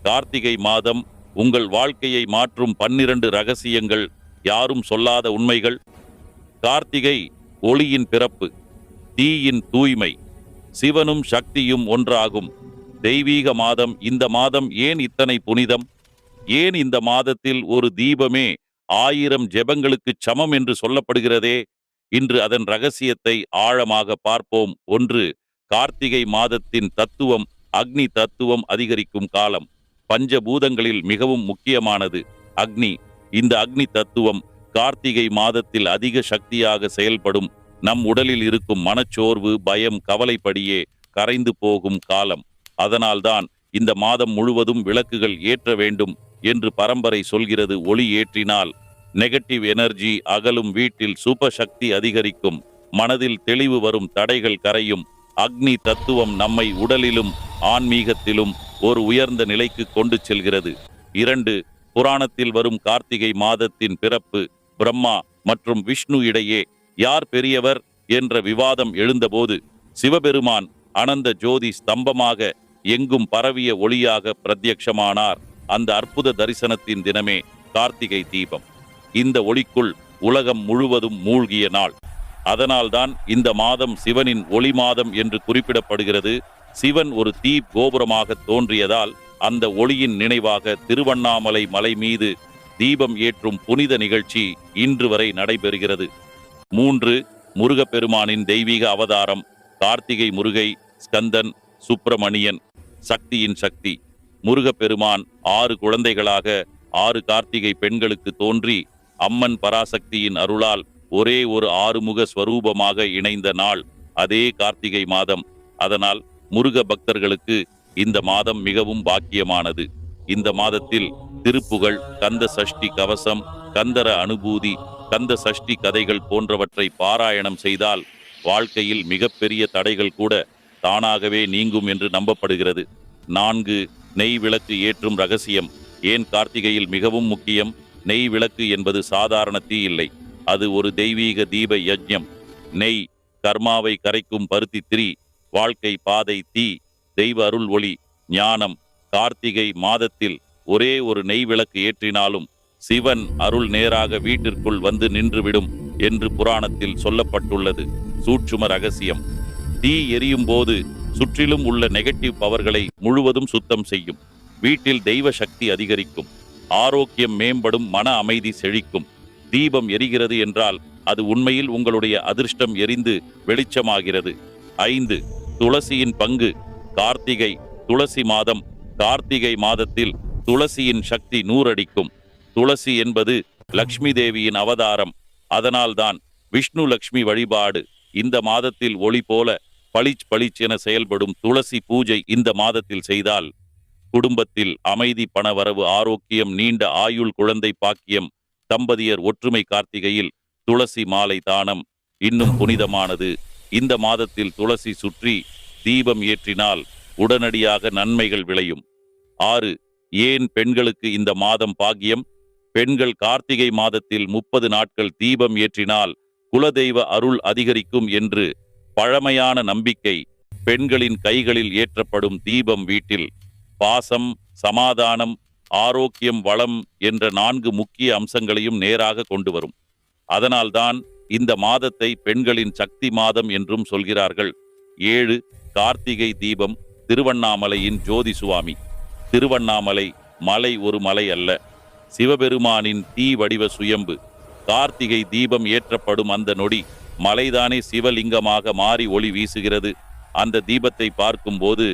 கார்த்திகை மாதம் உங்கள் வாழ்க்கையை மாற்றும் 12 ரகசியங்கள், யாரும் சொல்லாத உண்மைகள். கார்த்திகை ஒளியின் பிறப்பு, தீயின் தூய்மை, சிவனும் சக்தியும் ஒன்றாகும் தெய்வீக மாதம். இந்த மாதம் ஏன் இத்தனை புனிதம்? ஏன் இந்த மாதத்தில் ஒரு தீபமே 1000 ஜெபங்களுக்கு சமம் என்று சொல்லப்படுகிறதே? இன்று அதன் ரகசியத்தை ஆழமாக பார்ப்போம். ஒன்று, கார்த்திகை மாதத்தின் தத்துவம். அக்னி தத்துவம் அதிகரிக்கும் காலம். பஞ்சபூதங்களில் மிகவும் முக்கியமானது அக்னி. இந்த அக்னி தத்துவம் கார்த்திகை மாதத்தில் அதிக சக்தியாக செயல்படும். நம் உடலில் இருக்கும் மனச்சோர்வு, பயம், கவலைப்படியே கரைந்து போகும் காலம். அதனால்தான் இந்த மாதம் முழுவதும் விளக்குகள் ஏற்ற வேண்டும் என்று பரம்பரை சொல்கிறது. ஒளி ஏற்றினால் நெகட்டிவ் எனர்ஜி அகலும், வீட்டில் சூப்ப சக்தி அதிகரிக்கும், மனதில் தெளிவு வரும், தடைகள் கரையும். அக்னி தத்துவம் நம்மை உடலிலும் ஆன்மீகத்திலும் ஒரு உயர்ந்த நிலைக்கு கொண்டு செல்கிறது. 2, புராணத்தில் வரும் கார்த்திகை மாதத்தின் பிறப்பு. பிரம்மா மற்றும் விஷ்ணு இடையே யார் பெரியவர் என்ற விவாதம் எழுந்தபோது சிவபெருமான் அனந்த ஜோதி ஸ்தம்பமாக எங்கும் பரவிய ஒளியாக பிரத்யட்சமானார். அந்த அற்புத தரிசனத்தின் தினமே கார்த்திகை தீபம். இந்த ஒளிக்குள் உலகம் முழுவதும் மூழ்கிய நாள். அதனால்தான் இந்த மாதம் சிவனின் ஒளி மாதம் என்று குறிப்பிடப்படுகிறது. சிவன் ஒரு தீ கோபுரமாக தோன்றியதால் அந்த ஒளியின் நினைவாக திருவண்ணாமலை மலை மீது தீபம் ஏற்றும் புனித நிகழ்ச்சி இன்று வரை நடைபெறுகிறது. 3, முருகப்பெருமானின் தெய்வீக அவதாரம். கார்த்திகை முருகை, ஸ்கந்தன், சுப்பிரமணியன். சக்தியின் சக்தி. முருகப்பெருமான் 6 குழந்தைகளாக 6 கார்த்திகை பெண்களுக்கு தோன்றி அம்மன் பராசக்தியின் அருளால் ஒரே ஒரு ஆறுமுக ஸ்வரூபமாக இணைந்த நாள் அதே கார்த்திகை மாதம். அதனால் முருக பக்தர்களுக்கு இந்த மாதம் மிகவும் பாக்கியமானது. இந்த மாதத்தில் திருப்புகழ், கந்த சஷ்டி கவசம், கந்தர அனுபூதி, கந்த சஷ்டி கதைகள் போன்றவற்றை பாராயணம் செய்தால் வாழ்க்கையில் மிகப்பெரிய தடைகள் கூட தானாகவே நீங்கும் என்று நம்பப்படுகிறது. 4, நெய் விளக்கு ஏற்றும் ரகசியம். ஏன் கார்த்திகையில் மிகவும் முக்கியம்? நெய் விளக்கு என்பது சாதாரண தீ இல்லை, அது ஒரு தெய்வீக தீப யஜ்ஞம். நெய் கர்மாவை கரைக்கும் பருத்தி திரி, வாழ்க்கை பாதை தீ, தெய்வ அருள் ஒளி, ஞானம். கார்த்திகை மாதத்தில் ஒரே ஒரு நெய் விளக்கு ஏற்றினாலும் சிவன் அருள் நேராக வீட்டிற்குள் வந்து நின்றுவிடும் என்று புராணத்தில் சொல்லப்பட்டுள்ளது. சூட்சும ரகசியம். தீ எரியும் போது சுற்றிலும் உள்ள நெகட்டிவ் பவர்களை முழுவதும் சுத்தம் செய்யும். வீட்டில் தெய்வ சக்தி அதிகரிக்கும், ஆரோக்கியம் மேம்படும், மன அமைதி செழிக்கும். தீபம் எரிகிறது என்றால் அது உண்மையில் உங்களுடைய அதிர்ஷ்டம் எரிந்து வெளிச்சமாகிறது. 5, துளசியின் பங்கு. கார்த்திகை துளசி மாதம். கார்த்திகை மாதத்தில் துளசியின் சக்தி நூறடிக்கும். துளசி என்பது லக்ஷ்மி தேவியின் அவதாரம். அதனால்தான் விஷ்ணு லக்ஷ்மி வழிபாடு இந்த மாதத்தில் ஒளி போல பளிச் பளிச் என செயல்படும். துளசி பூஜை இந்த மாதத்தில் செய்தால் குடும்பத்தில் அமைதி, பணவரவு, ஆரோக்கியம், நீண்ட ஆயுள், குழந்தை பாக்கியம். தம்பதியர் ஒற்றுமை. கார்த்திகையில் துளசி மாலை தானம் இன்னும் புனிதமானது. இந்த மாதத்தில் துளசி சுற்றி தீபம் ஏற்றினால் உடனடியாக நன்மைகள் விளையும். 6, ஏன் பெண்களுக்கு இந்த மாதம் பாக்கியம்? பெண்கள் கார்த்திகை மாதத்தில் 30 நாட்கள் தீபம் ஏற்றினால் குலதெய்வ அருள் அதிகரிக்கும் என்று பழமையான நம்பிக்கை. பெண்களின் கைகளில் ஏற்றப்படும் தீபம் வீட்டில் பாசம், சமாதானம், ஆரோக்கியம், வளம் என்ற 4 முக்கிய அம்சங்களையும் நேராக கொண்டு வரும். அதனால்தான் இந்த மாதத்தை பெண்களின் சக்தி மாதம் என்றும் சொல்கிறார்கள். 7, கார்த்திகை தீபம். திருவண்ணாமலையின் ஜோதி சுவாமி. திருவண்ணாமலை மலை ஒரு மலை அல்ல, சிவபெருமானின் தீ வடிவ சுயம்பு. கார்த்திகை தீபம் ஏற்றப்படும் அந்த நொடி மலைதானே சிவலிங்கமாக மாறி ஒளி வீசுகிறது. அந்த தீபத்தை பார்க்கும்போது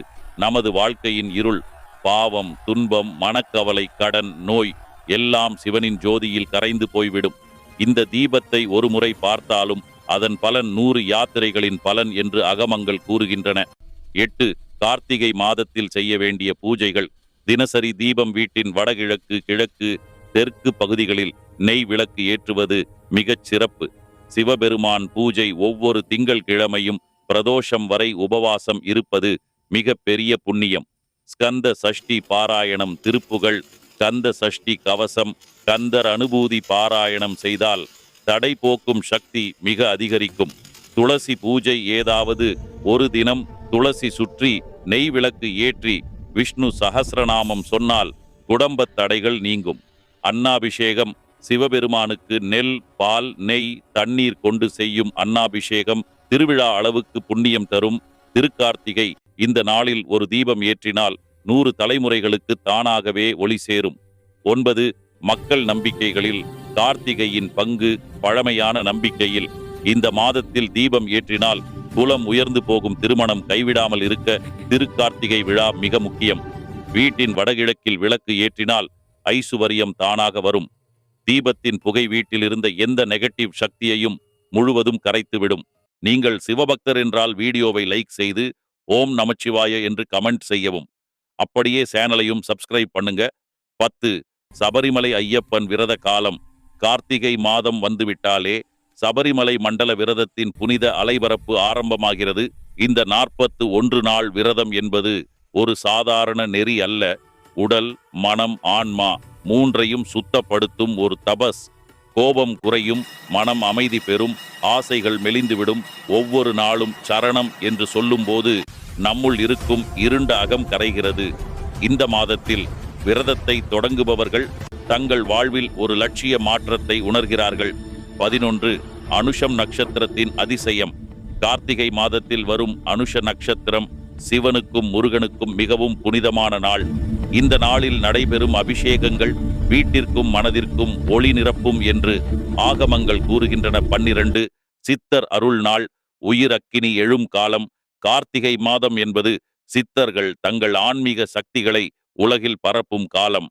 நமது வாழ்க்கையின் இருள், பாவம், துன்பம், மனக்கவலை, கடன், நோய் எல்லாம் சிவனின் ஜோதியில் கரைந்து போய்விடும். இந்த தீபத்தை ஒரு முறை பார்த்தாலும் அதன் பலன் 100 யாத்திரைகளின் பலன் என்று அகமங்கள் கூறுகின்றன. 8, கார்த்திகை மாதத்தில் செய்ய வேண்டிய பூஜைகள். தினசரி தீபம். வீட்டின் வடகிழக்கு, கிழக்கு, தெற்கு பகுதிகளில் நெய் விளக்கு ஏற்றுவது மிகச் சிறப்பு. சிவபெருமான் பூஜை. ஒவ்வொரு திங்கள் கிழமையும் பிரதோஷம் வரை உபவாசம் இருப்பது மிக பெரிய புண்ணியம். ஸ்கந்த சஷ்டி பாராயணம். திருப்புகழ், கந்த சஷ்டி கவசம், கந்தர் அனுபூதி பாராயணம் செய்தால் தடை போக்கும் சக்தி மிக அதிகரிக்கும். துளசி பூஜை. ஏதாவது ஒரு தினம் துளசி சுற்றி நெய் விளக்கு ஏற்றி விஷ்ணு சஹஸ்ரநாமம் சொன்னால் குடும்பத் தடைகள் நீங்கும். அன்னாபிஷேகம் சிவபெருமானுக்கு நெல், பால், நெய், தண்ணீர் கொண்டு செய்யும் அன்னாபிஷேகம் திருவிழா அளவுக்கு புண்ணியம் தரும். திருக்கார்த்திகை இந்த நாளில் ஒரு தீபம் ஏற்றினால் 100 தலைமுறைகளுக்கு தானாகவே ஒளி சேரும். 9. மக்கள் நம்பிக்கைகளில் கார்த்திகையின் பங்கு. பழமையான நம்பிக்கையில் இந்த மாதத்தில் தீபம் ஏற்றினால் குலம் உயர்ந்து போகும். திருமணம் கைவிடாமல் இருக்க திருக்கார்த்திகை விழா மிக முக்கியம். வீட்டின் வடகிழக்கில் விளக்கு ஏற்றினால் ஐசுவரியம் தானாக வரும். தீபத்தின் புகை வீட்டில் இருந்த எந்த நெகட்டிவ் சக்தியையும் முழுவதும் கரைத்துவிடும். நீங்கள் சிவபக்தர் என்றால் வீடியோவை லைக் செய்து ஓம் நமச்சிவாய என்று கமெண்ட் செய்யவும். அப்படியே சேனலையும் சப்ஸ்கிரைப் பண்ணுங்க. 10. சபரிமலை ஐயப்பன் விரத காலம். கார்த்திகை மாதம் வந்துவிட்டாலே சபரிமலை மண்டல விரதத்தின் புனித அலைபரப்பு ஆரம்பமாகிறது. இந்த 41 நாள் விரதம் என்பது ஒரு சாதாரண நெறி அல்ல. உடல், மனம், ஆன்மா மூன்றையும் சுத்தப்படுத்தும் ஒரு தபஸ். கோபம் குறையும், மனம் அமைதி பெறும், ஆசைகள் மெலிந்துவிடும். ஒவ்வொரு நாளும் சரணம் என்று சொல்லும்போது நம்முள் இருக்கும் இருண்ட அகம் கரைகிறது. இந்த மாதத்தில் விரதத்தை தொடங்குபவர்கள் தங்கள் வாழ்வில் ஒரு லட்சிய மாற்றத்தை உணர்கிறார்கள். 11. அனுஷம் நட்சத்திரத்தின் அதிசயம். கார்த்திகை மாதத்தில் வரும் அனுஷ நட்சத்திரம் சிவனுக்கும் முருகனுக்கும் மிகவும் புனிதமான நாள். இந்த நாளில் நடைபெறும் அபிஷேகங்கள் வீட்டிற்கும் மனதிற்கும் ஒளி நிரப்பும் என்று ஆகமங்கள் கூறுகின்றன. 12. சித்தர் அருள் நாள். உயிர் அக்கினி எழும் காலம். கார்த்திகை மாதம் என்பது சித்தர்கள் தங்கள் ஆன்மீக சக்திகளை உலகில் பரப்பும் காலம்.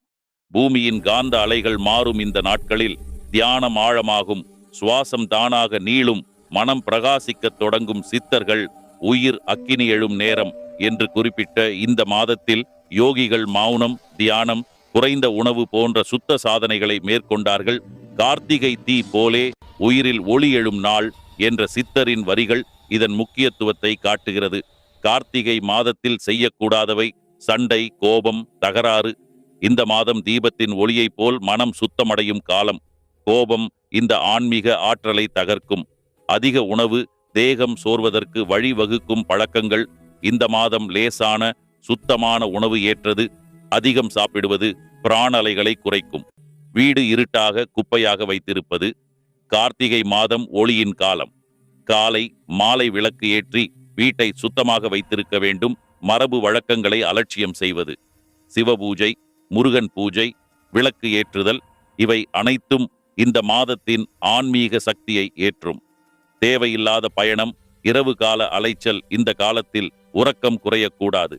பூமியின் காந்த அலைகள் மாறும் இந்த நாட்களில் தியானம் ஆழமாகும், சுவாசம் தானாக நீளும், மனம் பிரகாசிக்கத் தொடங்கும். சித்தர்கள் உயிர் அக்கினி எழும் நேரம் என்று குறிப்பிட்ட இந்த மாதத்தில் யோகிகள் மௌனம், தியானம், குறைந்த உணவு போன்ற சுத்த சாதனைகளை மேற்கொண்டார்கள். கார்த்திகை தீ போலே உயிரில் ஒளி எழும் நாள் என்ற சித்தரின் வரிகள் இதன் முக்கியத்துவத்தை காட்டுகிறது. கார்த்திகை மாதத்தில் செய்யக்கூடாதவை சண்டை, கோபம், தகராறு. இந்த மாதம் தீபத்தின் ஒளியைப் போல் மனம் சுத்தமடையும் காலம். கோபம் இந்த ஆன்மீக ஆற்றலை தகர்க்கும். அதிக உணவு தேகம் சோர்வதற்கு வழிவகுக்கும் பழக்கங்கள். இந்த மாதம் லேசான சுத்தமான உணவு ஏற்றது. அதிகம் சாப்பிடுவது பிராண அலைகளை குறைக்கும். வீடு இருட்டாக குப்பையாக வைத்திருப்பது. கார்த்திகை மாதம் ஒளியின் காலம். காலை மாலை விளக்கு ஏற்றி வீட்டை சுத்தமாக வைத்திருக்க வேண்டும். மரபு வழக்கங்களை அலட்சியம் செய்வது. சிவபூஜை, முருகன் பூஜை, விளக்கு ஏற்றுதல் இவை அனைத்தும் இந்த மாதத்தின் ஆன்மீக சக்தியை ஏற்றும். தேவையில்லாத பயணம், இரவு கால அலைச்சல். இந்த காலத்தில் உறக்கம் குறையக்கூடாது.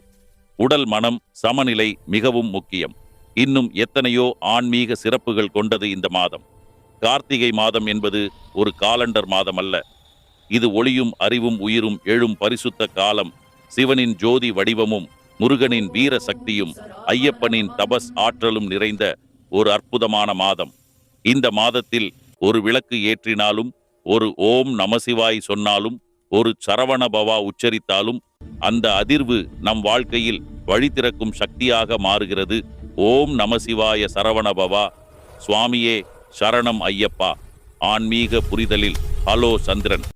உடல் மனம் சமநிலை மிகவும் முக்கியம். இன்னும் எத்தனையோ ஆன்மீக சிறப்புகள் கொண்டது இந்த மாதம். கார்த்திகை மாதம் என்பது ஒரு காலண்டர் மாதம் அல்ல. இது ஒளியும் அறிவும் உயிரும் எழும் பரிசுத்த காலம். சிவனின் ஜோதி வடிவமும் முருகனின் வீர சக்தியும் ஐயப்பனின் தபஸ் ஆற்றலும் நிறைந்த ஒரு அற்புதமான மாதம். இந்த மாதத்தில் ஒரு விளக்கு ஏற்றினாலும், ஒரு ஓம் நமசிவாய் சொன்னாலும், ஒரு சரவண பவா உச்சரித்தாலும் அந்த அதிர்வு நம் வாழ்க்கையில் வழி திறக்கும் சக்தியாக மாறுகிறது. ஓம் நமசிவாய சரவண பவா. சுவாமியே சரணம் ஐயப்பா. ஆன்மீக புரிதலில் ஹலோ சந்திரன்.